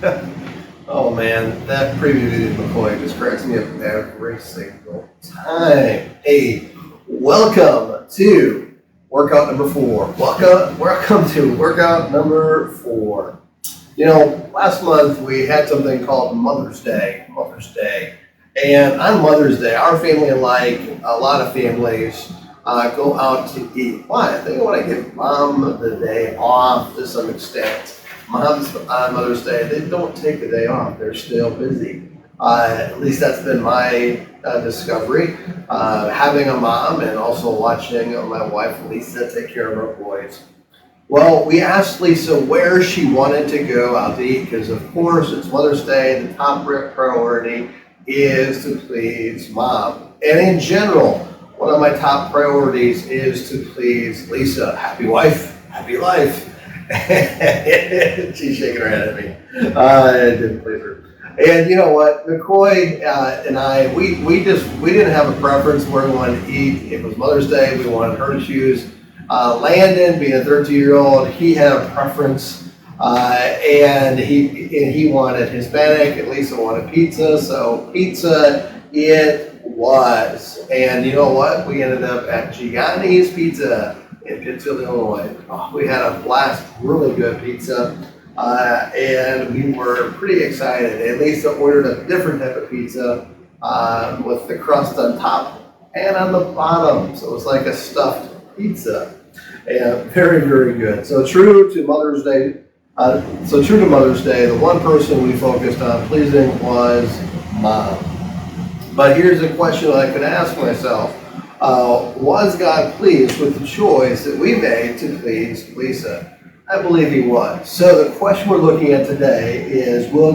Oh man, that preview video of McCoy just cracks me up every single time. Hey, welcome to workout number 4. Welcome to workout number 4. You know, last month we had something called Mother's Day. And on Mother's Day, our family, like a lot of families, go out to eat. Why? I think I want to give mom the day off to some extent. Moms on Mother's Day, they don't take the day off. They're still busy. At least that's been my discovery. Having a mom and also watching my wife, Lisa, take care of our boys. Well, we asked Lisa where she wanted to go out to eat because, of course, it's Mother's Day. The top priority is to please mom. And in general, one of my top priorities is to please Lisa. Happy wife, happy life. She's shaking her head at me. I didn't please her. And you know what, McCoy and I, we didn't have a preference where we wanted to eat. It was Mother's Day. We wanted her to choose. Landon, being a 13-year-old, he had a preference, and he wanted Hispanic. And Lisa wanted pizza, so pizza it was. And you know what? We ended up at Gianni's Pizza in Pittsfield, Illinois. Oh, we had a blast, really good pizza, and we were pretty excited. And Lisa ordered a different type of pizza with the crust on top and on the bottom, so it was like a stuffed pizza, and very, very good. So true to Mother's Day, the one person we focused on pleasing was mom. But here's a question that I could ask myself. Was God pleased with the choice that we made to please Lisa? I believe he was. So the question we're looking at today is, will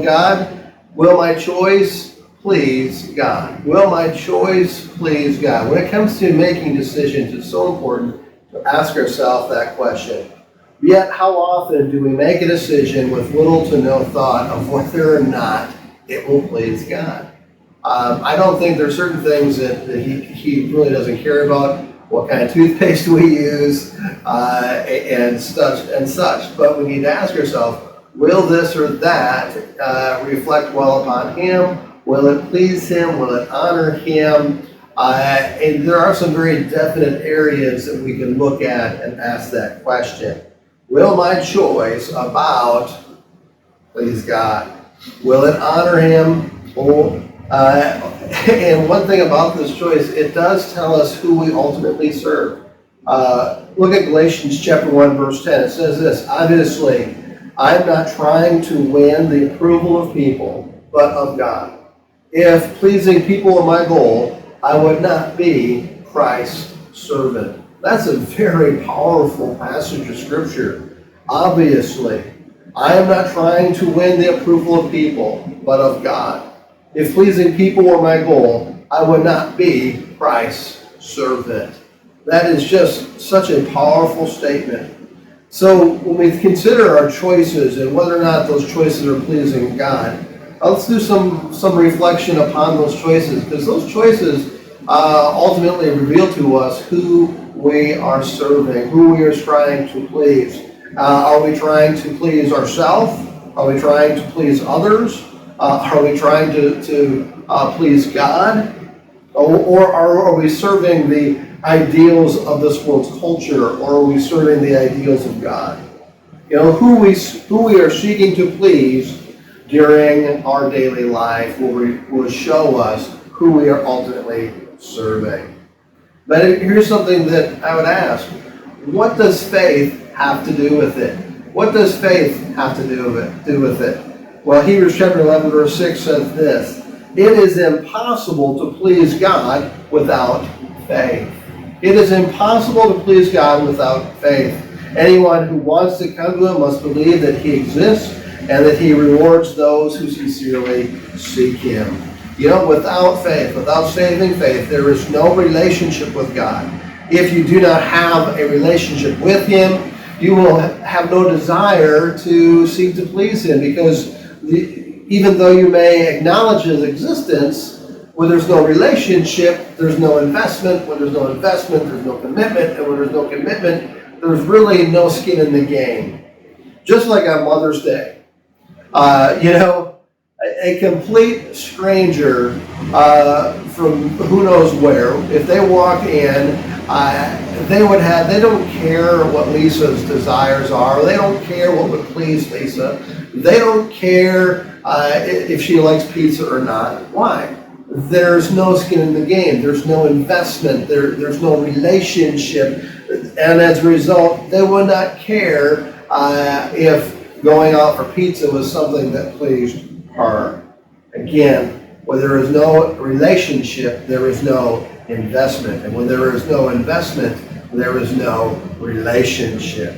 my choice please God? Will my choice please God? When it comes to making decisions, it's so important to ask ourselves that question. Yet, how often do we make a decision with little to no thought of whether or not it will please God? I don't think there's certain things that he really doesn't care about, what kind of toothpaste we use, and such. But we need to ask ourselves, will this or that reflect well upon him? Will it please him? Will it honor him? And there are some very definite areas that we can look at and ask that question. Will my choice about please God? Will it honor him? And one thing about this choice, it does tell us who we ultimately serve. Look at Galatians chapter 1, verse 10. It says this, obviously, I'm not trying to win the approval of people, but of God. If pleasing people were my goal, I would not be Christ's servant. That's a very powerful passage of Scripture. Obviously, I am not trying to win the approval of people, but of God. If pleasing people were my goal, I would not be Christ's servant. That is just such a powerful statement. So when we consider our choices and whether or not those choices are pleasing God, let's do some reflection upon those choices, because those choices ultimately reveal to us who we are serving, who we are trying to please. Are we trying to please ourselves? Are we trying to please others? Are we trying to please God? Or are we serving the ideals of this world's culture? Or are we serving the ideals of God? You know, who we are seeking to please during our daily life will show us who we are ultimately serving. But here's something that I would ask. What does faith have to do with it? What does faith have to do with it? Well, Hebrews chapter 11, verse 6 says this, it is impossible to please God without faith. It is impossible to please God without faith. Anyone who wants to come to him must believe that he exists and that he rewards those who sincerely seek him. You know, without faith, without saving faith, there is no relationship with God. If you do not have a relationship with him, you will have no desire to seek to please him, because even though you may acknowledge his existence, where there's no relationship, there's no investment. When there's no investment, there's no commitment. And when there's no commitment, there's really no skin in the game. Just like on Mother's Day, A complete stranger from who knows where, if they walk in, they don't care what Lisa's desires are. They don't care what would please Lisa. They don't care if she likes pizza or not. Why? There's no skin in the game. There's no investment. There's no relationship. And as a result, they would not care if going out for pizza was something that pleased her. Again, where there is no relationship, there is no investment. And when there is no investment, there is no relationship.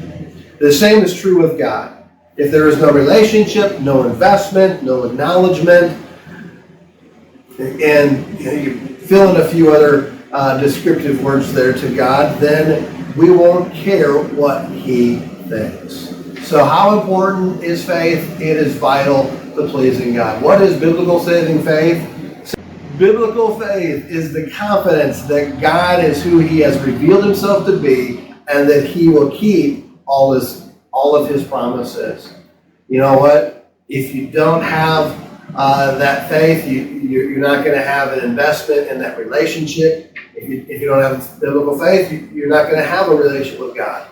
The same is true with God. If there is no relationship, no investment, no acknowledgement, and you fill in a few other descriptive words there to God, then we won't care what He thinks. So how important is faith? It is vital to pleasing God. What is biblical saving faith? Biblical faith is the confidence that God is who He has revealed Himself to be, and that He will keep all of His promises. You know what? If you don't have that faith, you're not going to have an investment in that relationship. If you don't have biblical faith, you're not going to have a relationship with God.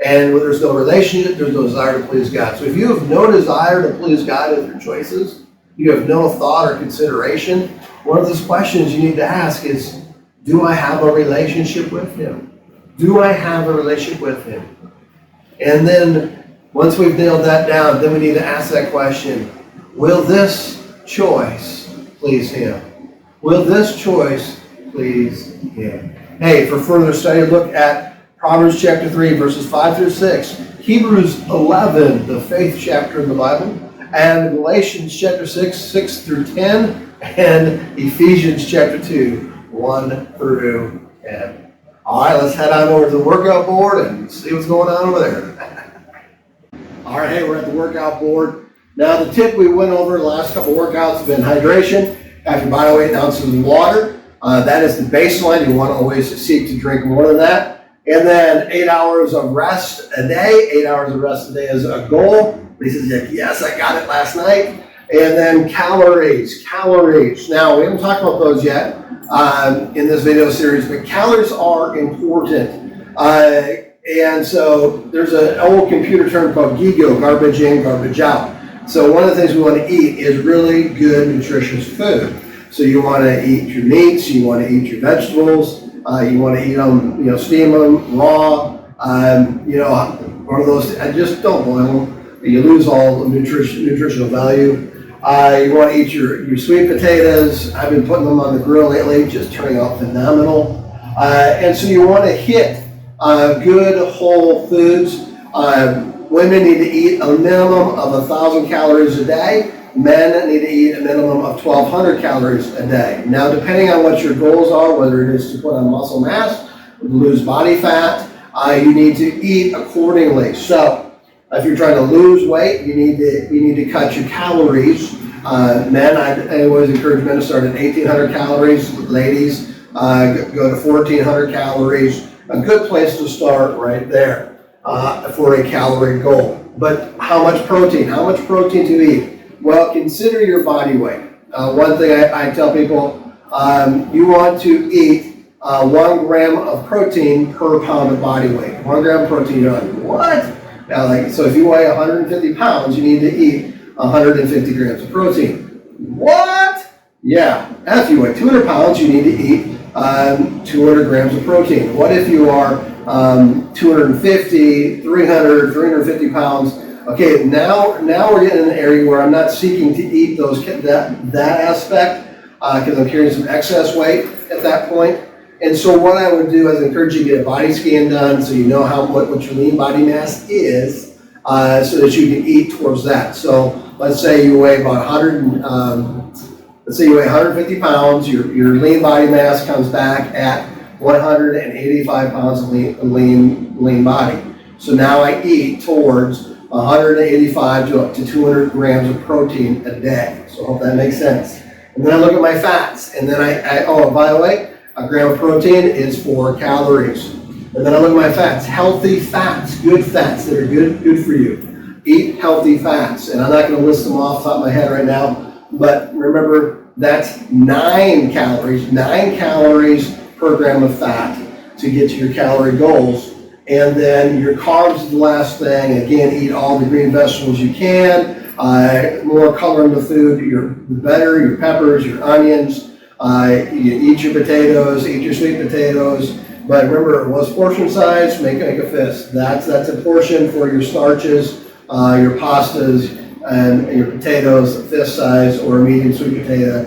And when there's no relationship, there's no desire to please God. So if you have no desire to please God with your choices, you have no thought or consideration, one of those questions you need to ask is, do I have a relationship with Him? Do I have a relationship with Him? And then once we've nailed that down, then we need to ask that question, will this choice please Him? Will this choice please Him? Hey, for further study, look at Proverbs chapter 3, verses 5 through 6, Hebrews 11, the faith chapter in the Bible, and Galatians chapter 6 through 10, and Ephesians chapter 2, 1 through 10. All right, let's head on over to the workout board and see what's going on over there. All right, hey, we're at the workout board. Now, the tip we went over the last couple workouts has been hydration. Have your body weight in ounces of water. That is the baseline. You want to always seek to drink more than that. And then 8 hours of rest a day. 8 hours of rest a day is a goal. Lisa's like, yes, I got it last night. And then calories. Now, we haven't talked about those yet in this video series, but calories are important. And so there's an old computer term called GIGO, garbage in, garbage out. So one of the things we want to eat is really good, nutritious food. So you want to eat your meats, you want to eat your vegetables, you want to eat them, steam them, raw, one of those, just don't boil them. You lose all the nutritional value. You want to eat your sweet potatoes. I've been putting them on the grill lately, just turning out phenomenal. And so you want to hit good whole foods. Women need to eat a minimum of 1,000 calories a day. Men need to eat a minimum of 1,200 calories a day. Now, depending on what your goals are, whether it is to put on muscle mass, lose body fat, you need to eat accordingly. So, if you're trying to lose weight, you need to cut your calories. Men, I always encourage men to start at 1,800 calories. Ladies, go to 1,400 calories. A good place to start right there for a calorie goal. But how much protein? How much protein to eat? Well, consider your body weight. One thing I tell people, you want to eat 1 gram of protein per pound of body weight. 1 gram of protein, you're like, what? Now, so if you weigh 150 pounds, you need to eat 150 grams of protein. What? Yeah. If you weigh 200 pounds, you need to eat 200 grams of protein. What if you are 250, 300, 350 pounds? Okay, now we're getting in an area where I'm not seeking to eat that aspect because I'm carrying some excess weight at that point. And so what I would do is encourage you to get a body scan done so you know what your lean body mass is so that you can eat towards that. So let's say you weigh about 150 pounds, your lean body mass comes back at 185 pounds of lean body. So now I eat towards 185 to up to 200 grams of protein a day. So I hope that makes sense. And then I look at my fats, and then by the way, a gram of protein is 4 calories. And then I look at my fats, healthy fats, good fats that are good for you. eat healthy fats. And I'm not going to list them off the top of my head right now, but remember, that's 9 calories. 9 calories per gram of fat to get to your calorie goals. And then your carbs is the last thing. Again, eat all the green vegetables you can. More color in the food, the better. Your peppers, your onions. You eat your potatoes, eat your sweet potatoes. But remember, what's portion size? Make a fist. That's a portion for your starches, your pastas, and your potatoes, a fist size or a medium sweet potato.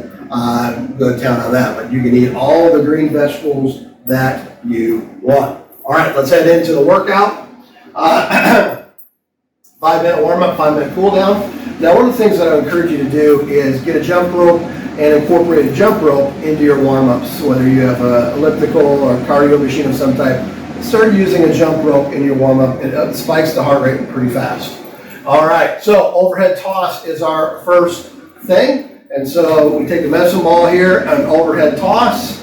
Go to town on that. But you can eat all the green vegetables that you want. All right, let's head into the workout. 5-minute warm-up, 5-minute cool-down. Now, one of the things that I encourage you to do is get a jump rope and incorporate a jump rope into your warm-ups, whether you have an elliptical or a cardio machine of some type. Start using a jump rope in your warm-up. It spikes the heart rate pretty fast. All right, so overhead toss is our first thing. And so we take the medicine ball here, an overhead toss,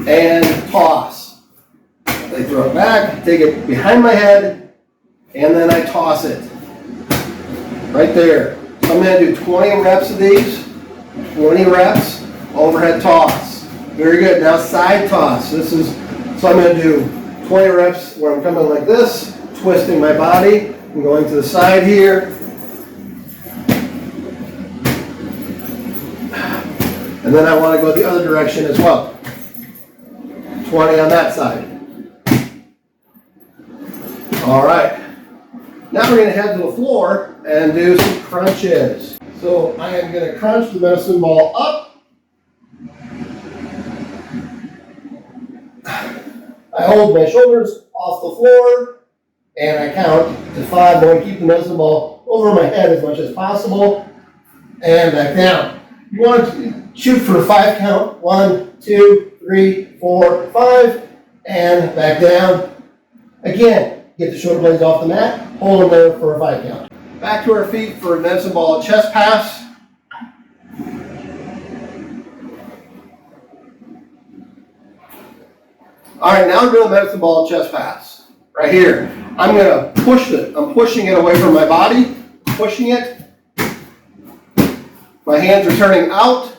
and toss. I throw it back, take it behind my head, and then I toss it. Right there. So I'm going to do 20 reps of these. 20 reps, overhead toss. Very good. Now side toss. So I'm going to do 20 reps where I'm coming like this, twisting my body. I'm going to the side here. And then I want to go the other direction as well. 20 on that side. All right. Now we're going to head to the floor and do some crunches. So I am going to crunch the medicine ball up. I hold my shoulders off the floor and I count to 5. I'm going to keep the medicine ball over my head as much as possible and back down. You want to shoot for a 5 count. 1, 2, 3, 4, 5, and back down. Again, get the shoulder blades off the mat, hold them there for a 5 count. Back to our feet for a medicine ball chest pass. All right, now we're doing a medicine ball chest pass. Right here. I'm going to push it. I'm pushing it away from my body, pushing it. My hands are turning out.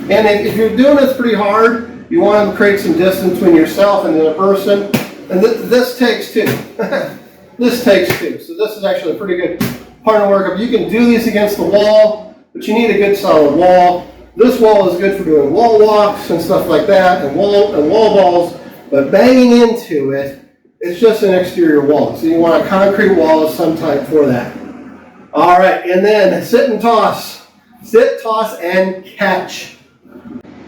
And if you're doing this pretty hard, you want to create some distance between yourself and the other person. And this takes 2. This takes 2. So this is actually a pretty good part of the workup. You can do these against the wall, but you need a good solid wall. This wall is good for doing wall walks and stuff like that, and wall balls. But banging into it, it's just an exterior wall. So you want a concrete wall of some type for that. All right, and then sit and toss. Sit, toss, and catch.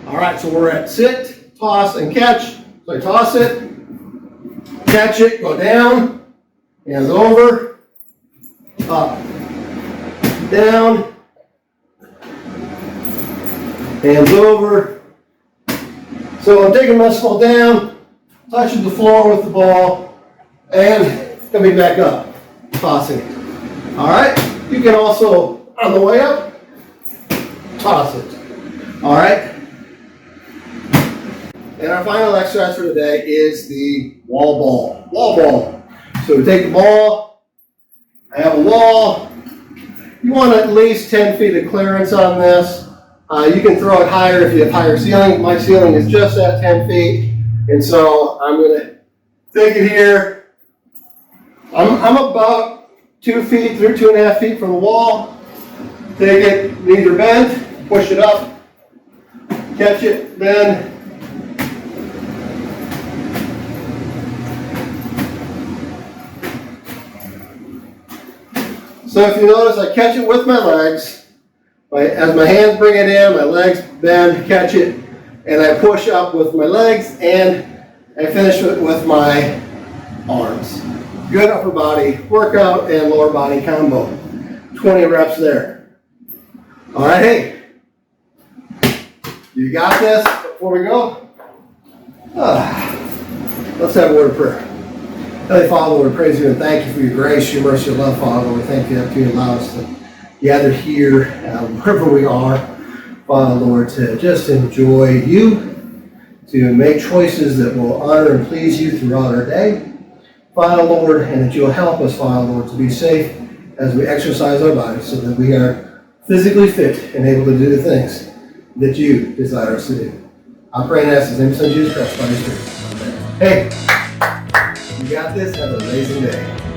All right, so we're at sit, toss, and catch. So I toss it, catch it, go down, hands over, up, down, hands over. So I'm taking my ball down, touching the floor with the ball, and coming back up, tossing it. All right, you can also, on the way up, toss it. All right. And our final exercise for today is the wall ball. Wall ball. So we take the ball. I have a wall. You want at least 10 feet of clearance on this. You can throw it higher if you have higher ceiling. My ceiling is just at 10 feet. And so I'm going to take it here. I'm about 2 feet through 2.5 feet from the wall. Take it, knees are bent, push it up, catch it, bend. So if you notice, I catch it with my legs. As my hands bring it in, my legs bend, catch it, and I push up with my legs, and I finish it with my arms. Good upper body workout and lower body combo. 20 reps there. All right, hey, you got this. Before we go, let's have a word of prayer. Heavenly Father, we praise you and thank you for your grace, your mercy, your love, Father. We thank you that you allow us to gather here, wherever we are, Father, Lord, to just enjoy you, to make choices that will honor and please you throughout our day. Father, Lord, and that you'll help us, Father, Lord, to be safe as we exercise our bodies so that we are physically fit and able to do the things that you desire us to do. I pray and ask in the name of Son Jesus Christ by His Spirit. Amen. Hey, you got this. Have an amazing day.